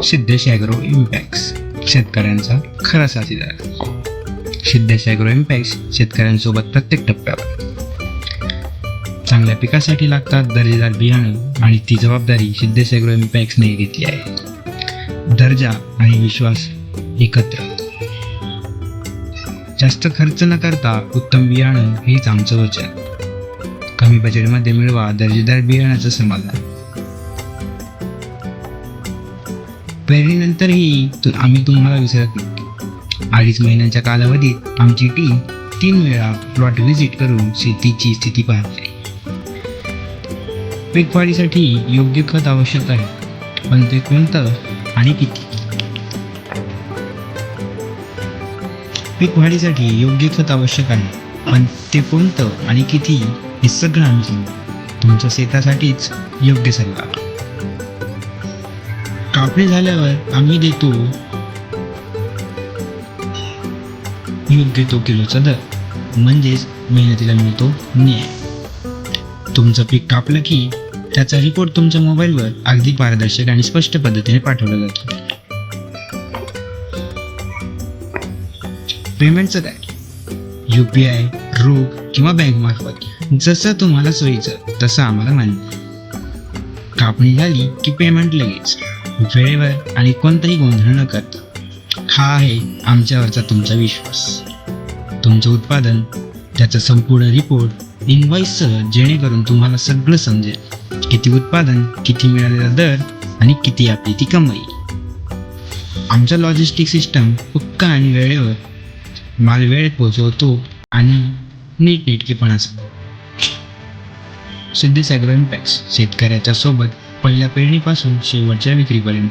Siddhesh agro impacts, शेतकऱ्यांचा खरा साथीदार. सिद्धेश ॲग्रो इम्पॅक्ट्स शेतकऱ्यांसोबत प्रत्येक टप्प्यावर. चांगल्या पिकासाठी लागतात दर्जेदार बियाणं आणि ती जबाबदारी सिद्धेश ॲग्रो इम्पॅक्ट्सने घेतली आहे. दर्जा आणि विश्वास एकत्र. जास्त खर्च न करता उत्तम बियाणं हेच आमचं वचन. कमी बजेटमध्ये मिळवा दर्जेदार बियाणाचं समाधान. पेरणीनंतरही आम्ही तुम्हाला विसरत नाही. 2.5 महिन्यांच्या कालावधीत आमची टीम 3 वेळा प्लॉट व्हिजिट करून शेतीची स्थिती पाहते. पीक वाढीसाठी योग्य खत आवश्यक आहे, पण ते कोणतं आणि किती? पीक वाढीसाठी योग्य खत आवश्यक आहे, पण ते कोणतं आणि किती हे सगळं आम्ही तुमच्या शेतासाठीच योग्य सल्ला. कापणी झाल्यावर आम्ही देतो योग्य तो किलोचा दर, म्हणजेच मेहनतीला मिळतो न्याय. तुमचं पीक कापलं की त्याचा रिपोर्ट तुमच्या मोबाईलवर अगदी पारदर्शक आणि स्पष्ट पद्धतीने पाठवला जातो. पेमेंटचं काय? UPI, रोख किंवा बँक मार्फत, जसं तुम्हाला सोयीचं तसं आम्हाला मान्य. कापणी झाली की पेमेंट लगेच, वेळेवर आणि कोणताही गोंधळ न करता. हा आहे आमच्यावरचा तुमचा विश्वास. तुमचं उत्पादन, त्याचा संपूर्ण रिपोर्ट इनव्हॉइससह, जेणेकरून तुम्हाला सगळं समजेल. किती उत्पादन, किती मिळालेला दर आणि किती आपली ती कमाई. आमचा लॉजिस्टिक सिस्टम पक्का आणि वेळेवर माल वेळेत पोहोचवतो आणि नीटनेटकेपणाचा. सिद्धेश ॲग्रो इम्पॅक्ट्स, शेतकऱ्याच्या सोबत पहिल्या पेरणीपासून शेवटच्या विक्रीपर्यंत.